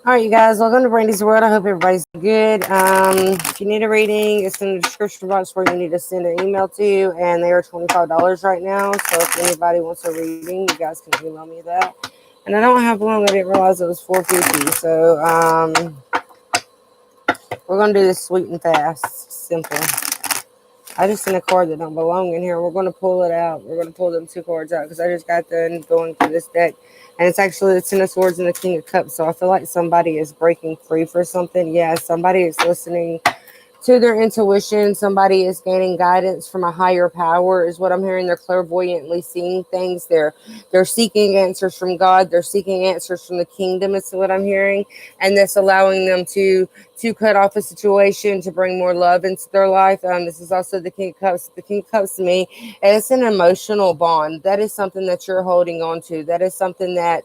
All right, you guys, welcome to Brandy's World. I hope everybody's good. If you need a reading, it's in the description box where you need to send an email to, and they are $25 right now. So if anybody wants a reading, you guys can email me that. And I don't have long. I didn't realize it was $4.50. So we're gonna do this sweet and fast, simple. I just sent a card that don't belong in here. We're going to pull it out. We're going to pull them two cards out because I just got done going through this deck. And it's actually the Ten of Swords and the King of Cups. So I feel like somebody is breaking free for something. Yeah, somebody is listening to their intuition. Somebody is gaining guidance from a higher power is what I'm hearing. They're clairvoyantly seeing things. They're seeking answers from God. They're seeking answers from the kingdom is what I'm hearing. And that's allowing them to cut off a situation, to bring more love into their life. This is also the King of Cups. The King of Cups to me, it's an emotional bond. That is something that you're holding on to. That is something that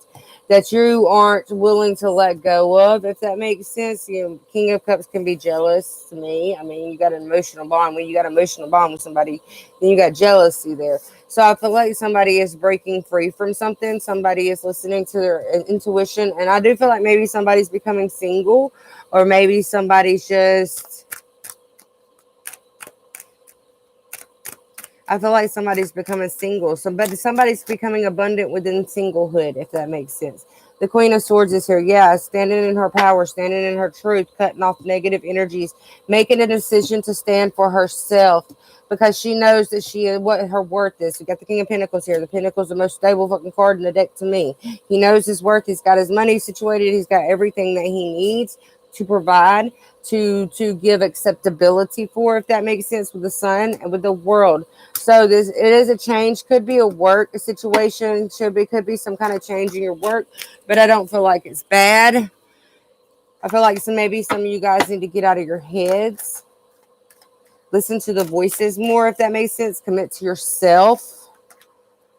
you aren't willing to let go of, if that makes sense. You know, King of Cups can be jealous to me. I mean, you got an emotional bond. When you got an emotional bond with somebody, then you got jealousy there. So I feel like somebody is breaking free from something. Somebody is listening to their intuition. And I do feel like maybe somebody's becoming single, or maybe somebody's just... I feel like somebody's becoming single. Somebody's becoming abundant within singlehood, if that makes sense. The Queen of Swords is here. Yeah, standing in her power, standing in her truth, cutting off negative energies, making a decision to stand for herself because she knows that what her worth is. We got the King of Pentacles here. The Pentacles the most stable fucking card in the deck to me. He knows his worth. He's got his money situated. He's got everything that he needs to provide, to give acceptability for, if that makes sense, with the sun and with the world. So it is a change. Could be a work situation. Could be some kind of change in your work, but I don't feel like it's bad. I feel like maybe some of you guys need to get out of your heads. Listen to the voices more, if that makes sense. Commit to yourself.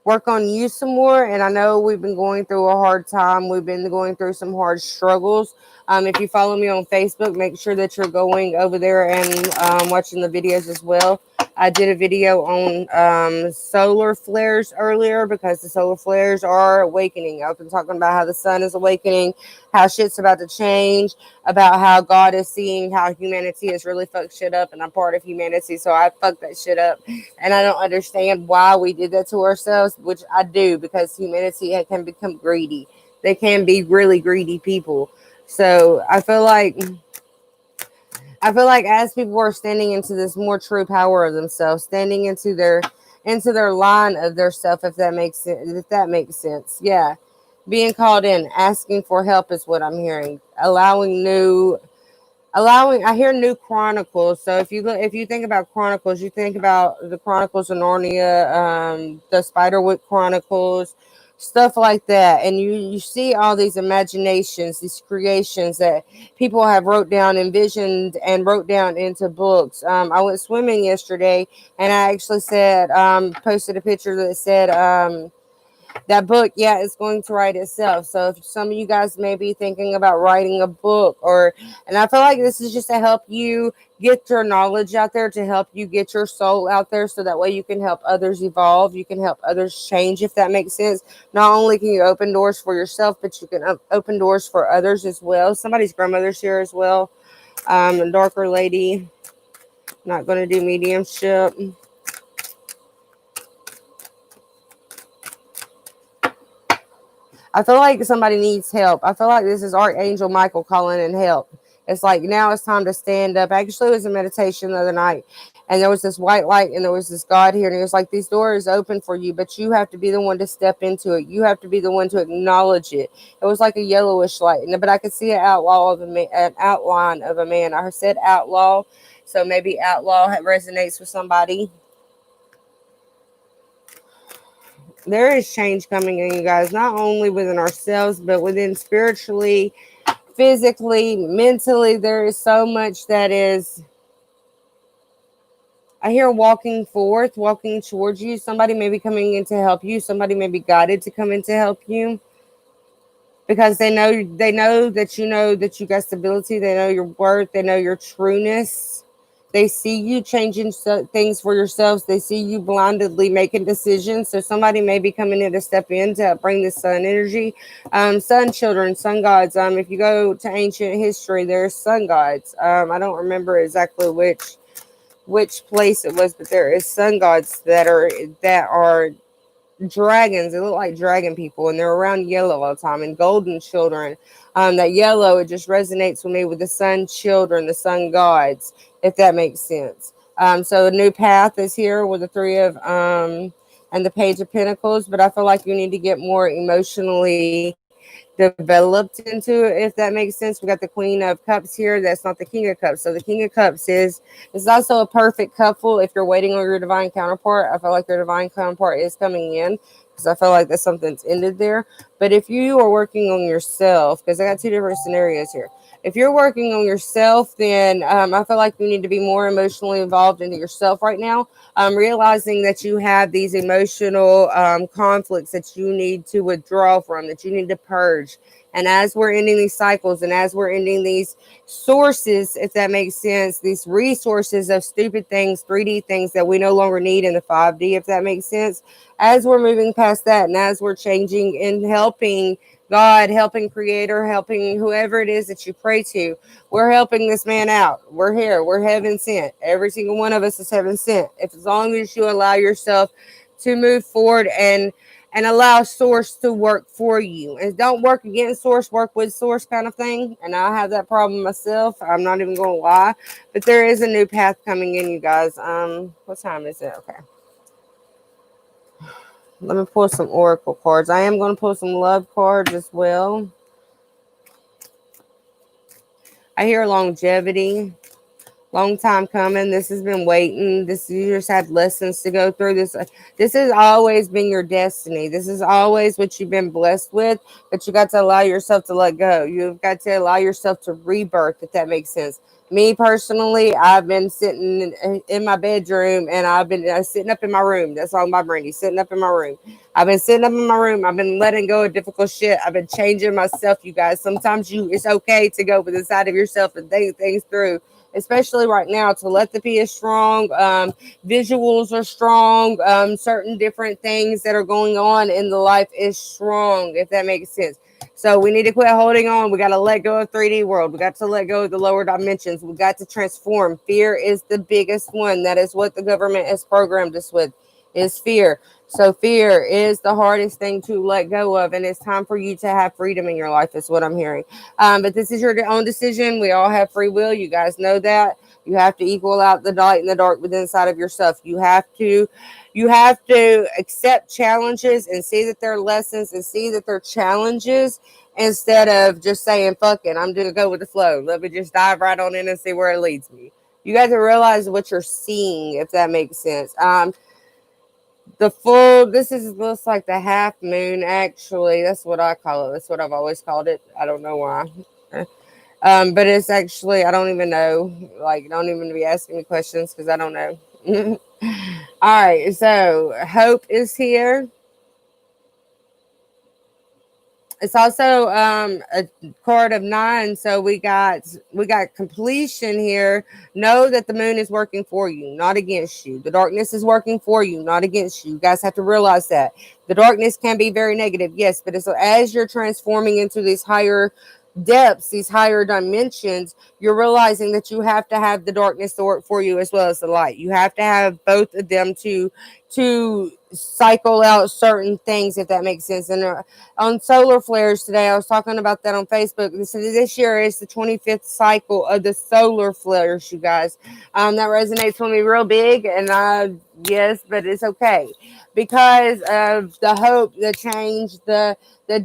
Work on you some more. And I know we've been going through a hard time. We've been going through some hard struggles. If you follow me on Facebook, make sure that you're going over there and watching the videos as well. I did a video on solar flares earlier because the solar flares are awakening. I've been talking about how the sun is awakening, how shit's about to change, about how God is seeing how humanity has really fucked shit up, and I'm part of humanity, so I fucked that shit up. And I don't understand why we did that to ourselves, which I do, because humanity can become greedy. They can be really greedy people. So I feel like as people are standing into this more true power of themselves, standing into their line of their self, if that makes sense. Yeah. Being called in, asking for help is what I'm hearing. I hear new chronicles. So if you think about chronicles, you think about the Chronicles of Narnia, the Spiderwick Chronicles, stuff like that. And you see all these imaginations, these creations that people have wrote down, envisioned, and wrote down into books. I went swimming yesterday, and I actually said, posted a picture that said, that book, yeah, it's going to write itself. So if some of you guys may be thinking about writing a book, and I feel like this is just to help you get your knowledge out there, to help you get your soul out there, so that way you can help others evolve, you can help others change, if that makes sense. Not only can you open doors for yourself, but you can open doors for others as well. Somebody's grandmother's here as well. A darker lady. Not going to do mediumship. I feel like somebody needs help. I feel like this is Archangel Michael calling in help. It's like, now it's time to stand up. Actually, it was a meditation the other night, and there was this white light, and there was this God here, and he was like, these doors open for you, but you have to be the one to step into it. You have to be the one to acknowledge it. It was like a yellowish light, but I could see an outline of a man. I said outlaw, so maybe outlaw resonates with somebody. There is change coming in, you guys, not only within ourselves, but within spiritually, physically, mentally. There is so much that is, I hear, walking forth, walking towards you. Somebody may be coming in to help you. Somebody may be guided to come in to help you, because they know that you got stability. They know your worth. They know your trueness. They see you changing things for yourselves. They see you blindly making decisions. So somebody may be coming in to step in to bring this sun energy. Sun children, sun gods. If you go to ancient history, there's sun gods. I don't remember exactly which place it was, but there is sun gods that are dragons. They look like dragon people, and they're around yellow all the time. And golden children. That yellow, it just resonates with me with the sun children, the sun gods, if that makes sense. So a new path is here with the three of and the page of pentacles, but I feel like you need to get more emotionally developed into it, if that makes sense. We got the Queen of Cups here. That's not the King of Cups. So the King of Cups is also a perfect couple if you're waiting on your divine counterpart. I feel like your divine counterpart is coming in because I feel like that something's ended there. But if you are working on yourself, because I got two different scenarios here. If you're working on yourself, then I feel like you need to be more emotionally involved into yourself right now. Realizing that you have these emotional conflicts that you need to withdraw from, that you need to purge. And as we're ending these cycles and as we're ending these sources, if that makes sense, these resources of stupid things, 3D things that we no longer need in the 5D, if that makes sense, as we're moving past that and as we're changing and helping God, helping Creator, helping whoever it is that you pray to, we're helping this man out. We're here. We're heaven sent. Every single one of us is heaven sent. If as long as you allow yourself to move forward and allow source to work for you, and don't work against source, work with source kind of thing. And I have that problem myself. I'm not even gonna lie, but there is a new path coming in, you guys. What time is it? Okay, let me pull some oracle cards. I am going to pull some love cards as well. I hear longevity. Long time coming. This has been waiting. You just had lessons to go through. This has always been your destiny. This is always what you've been blessed with, but you got to allow yourself to let go. You've got to allow yourself to rebirth, if that makes sense. Me personally, I've been sitting in my bedroom, and I've been sitting up in my room. That's all my brain. He's sitting up in my room. I've been sitting up in my room. I've been letting go of difficult shit. I've been changing myself, you guys. Sometimes it's okay to go with inside of yourself and think things through, especially right now. Telepathy is strong. Visuals are strong. Certain different things that are going on in the life is strong, if that makes sense. So we need to quit holding on. We got to let go of 3D world. We got to let go of the lower dimensions. We got to transform. Fear is the biggest one. That is what the government has programmed us with, is fear. So fear is the hardest thing to let go of, and it's time for you to have freedom in your life, is what I'm hearing. But this is your own decision. We all have free will. You guys know that. You have to equal out the light and the dark within inside of yourself. You have to accept challenges and see that they're lessons and see that they're challenges, instead of just saying, fuck it, I'm going to go with the flow. Let me just dive right on in and see where it leads me. You got to realize what you're seeing, if that makes sense. This looks like the half moon, actually. That's what I call it. That's what I've always called it. I don't know why. But it's actually, I don't even know. Like, don't even be asking me questions because I don't know. All right, so hope is here. It's also a card of 9, so we got completion here. Know that the moon is working for you, not against you. The darkness is working for you, not against you. You guys have to realize that the darkness can be very negative, yes, but as you're transforming into these higher depths, these higher dimensions, you're realizing that you have to have the darkness to work for you as well as the light. You have to have both of them to cycle out certain things, if that makes sense. And on solar flares today, I was talking about that on Facebook. This year is the 25th cycle of the solar flares, you guys. That resonates with me real big, and yes, but it's okay because of the hope, the change, the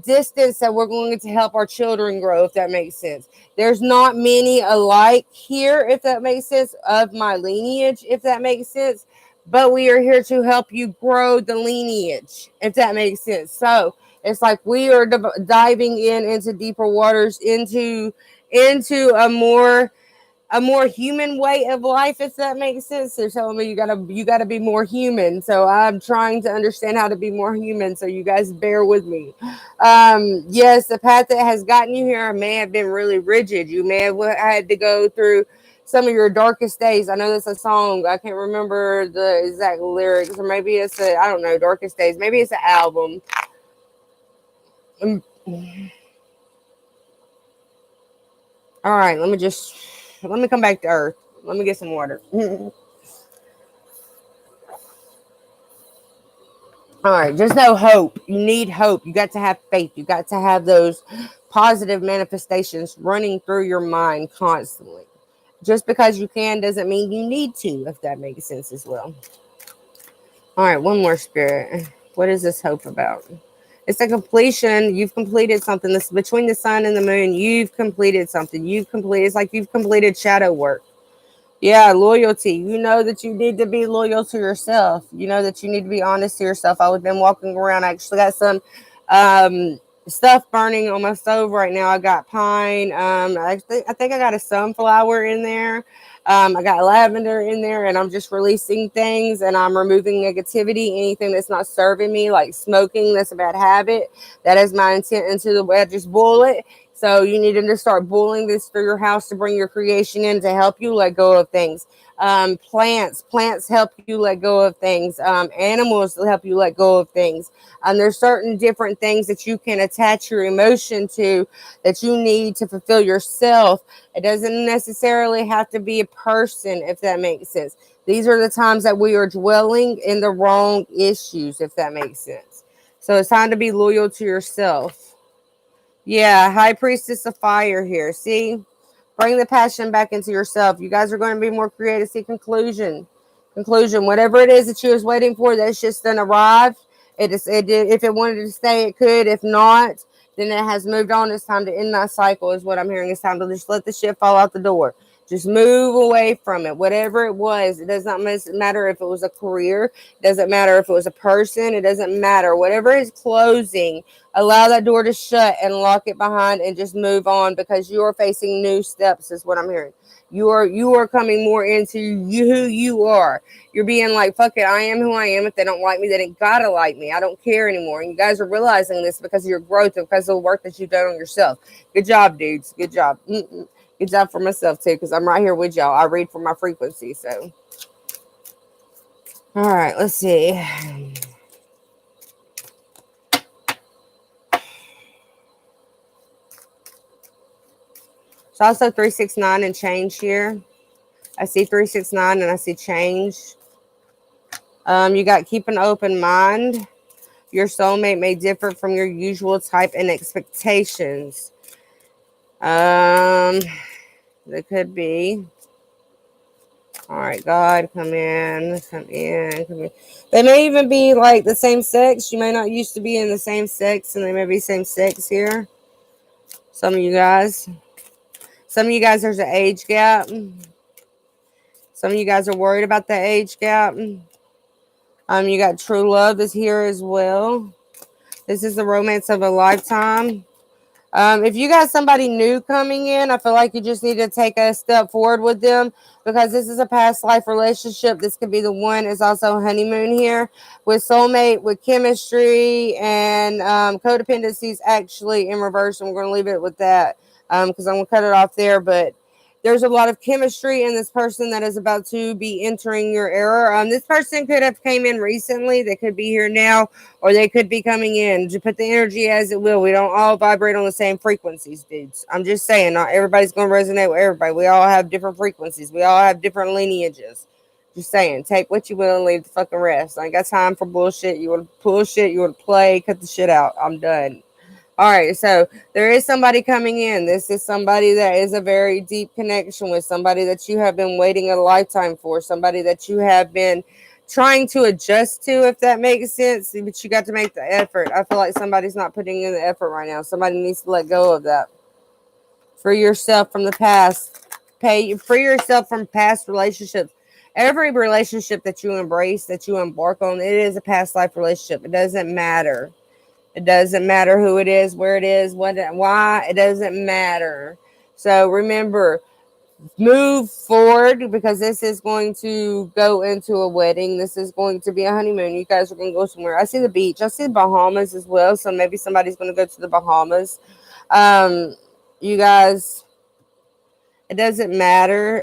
distance that we're going to help our children grow, if that makes sense. There's not many alike here, if that makes sense, of my lineage, if that makes sense. But we are here to help you grow the lineage, if that makes sense. So it's like we are diving into deeper waters, into a more human way of life, if that makes sense. They're telling me you gotta be more human. So I'm trying to understand how to be more human. So you guys bear with me. Yes, the path that has gotten you here may have been really rigid. You may have had to go through some of your darkest days. I know that's a song. I can't remember the exact lyrics, or maybe it's a, I don't know, darkest days. Maybe it's an album. All right, let me come back to earth. Let me get some water. All right, just know hope. You need hope. You got to have faith. You got to have those positive manifestations running through your mind constantly. Just because you can doesn't mean you need to, if that makes sense as well. All right, one more, Spirit. What is this hope about? It's a completion. You've completed something. This between the sun and the moon. You've completed something. It's like you've completed shadow work. Yeah, loyalty. You know that you need to be loyal to yourself. You know that you need to be honest to yourself. I've been walking around. I actually got some stuff burning on my stove right now. I got pine. I think I got a sunflower in there. I got lavender in there, and I'm just releasing things, and I'm removing negativity, anything that's not serving me, like smoking. That's a bad habit. That is my intent into the way I just boil it. So you need to start boiling this through your house to bring your creation in to help you let go of things. Plants help you let go of things. Animals help you let go of things. There's certain different things that you can attach your emotion to that you need to fulfill yourself. It doesn't necessarily have to be a person, if that makes sense. These are the times that we are dwelling in the wrong issues, if that makes sense. So it's time to be loyal to yourself. Yeah, High Priestess of Fire here. See? Bring the passion back into yourself. You guys are going to be more creative. See, conclusion. Whatever it is that you was waiting for, that's just then arrived. It did. If it wanted to stay, it could. If not, then it has moved on. It's time to end that cycle, is what I'm hearing. It's time to just let the shit fall out the door. Just move away from it. Whatever it was, it does not matter if it was a career. It doesn't matter if it was a person. It doesn't matter. Whatever is closing, allow that door to shut and lock it behind and just move on, because you are facing new steps, is what I'm hearing. You are coming more into who you are. You're being like, fuck it, I am who I am. If they don't like me, they ain't gotta like me. I don't care anymore. And you guys are realizing this because of your growth and because of the work that you've done on yourself. Good job, dudes. Good job. Good job for myself too, because I'm right here with y'all. I read for my frequency. So all right, let's see. It's also 369 and change here. I see 369 and I see change. You got keep an open mind. Your soulmate may differ from your usual type and expectations. That could be. All right, God, come in. They may even be like the same sex. You may not used to be in the same sex, and they may be same sex here. Some of you guys. There's an age gap. Some of you guys are worried about the age gap. You got true love is here as well. This is the romance of a lifetime. If you got somebody new coming in, I feel like you just need to take a step forward with them, because this is a past life relationship. This could be the one. It's also honeymoon here with soulmate, with chemistry, and codependency is actually in reverse. And we're going to leave it with that because I'm going to cut it off there. But there's a lot of chemistry in this person that is about to be entering your era. This person could have came in recently. They could be here now, or they could be coming in. To put the energy as it will. We don't all vibrate on the same frequencies, dudes. I'm just saying, not everybody's going to resonate with everybody. We all have different frequencies. We all have different lineages. Just saying, take what you will and leave the fucking rest. I ain't got time for bullshit. You want to bullshit, you want to play, cut the shit out. I'm done. All right, so there is somebody coming in. This is somebody that is a very deep connection with, somebody that you have been waiting a lifetime for, somebody that you have been trying to adjust to, if that makes sense, but you got to make the effort. I feel like somebody's not putting in the effort right now. Somebody needs to let go of that. Free yourself from the past. Free yourself from past relationships. Every relationship that you embrace, that you embark on, it is a past life relationship. It doesn't matter. It doesn't matter who it is, where it is, why. It doesn't matter. So remember, move forward, because this is going to go into a wedding. This is going to be a honeymoon. You guys are going to go somewhere. I see the beach. I see the Bahamas as well. So maybe somebody's going to go to the Bahamas. You guys, It doesn't matter.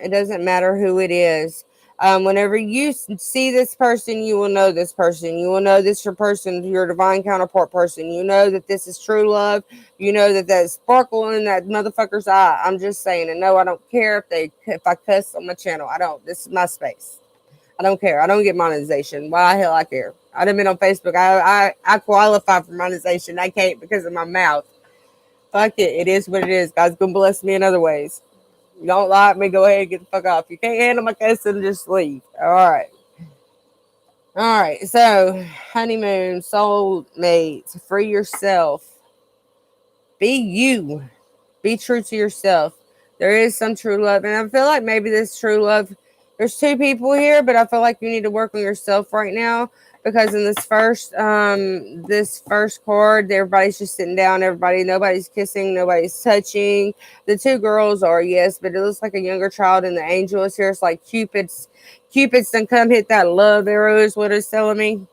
It doesn't matter who it is. Whenever you see this person, you will know this person. You will know this your person, your divine counterpart person. You know that this is true love. You know that that sparkle in that motherfucker's eye. I'm just saying. And no, I don't care if I cuss on my channel. I don't. This is my space. I don't care. I don't get monetization. Why the hell I care? I done been on Facebook. I qualify for monetization. I can't because of my mouth. Fuck it. It is what it is. God's gonna bless me in other ways. You don't like me, go ahead and get the fuck off. You can't handle my cussing, just leave. Alright. Alright, so honeymoon, soulmates, free yourself. Be you. Be true to yourself. There is some true love. And I feel like maybe this true love, there's two people here, but I feel like you need to work on yourself right now. Because in this first card, everybody's just sitting down, nobody's kissing, nobody's touching. The two girls are, yes, but it looks like a younger child, and the angel is here. It's like Cupid's done come hit that love arrow is what it's telling me.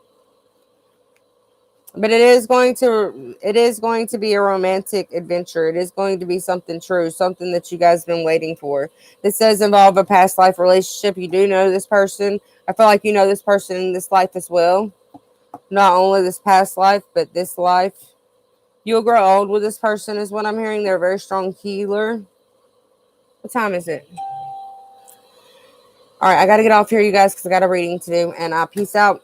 But it is going to be a romantic adventure. It is going to be something true, something that you guys have been waiting for. This does involve a past life relationship. You do know this person. I feel like you know this person in this life as well. Not only this past life, but this life. You'll grow old with this person is what I'm hearing. They're a very strong healer. What time is it? All right, I got to get off here, you guys, because I got a reading to do. And peace out.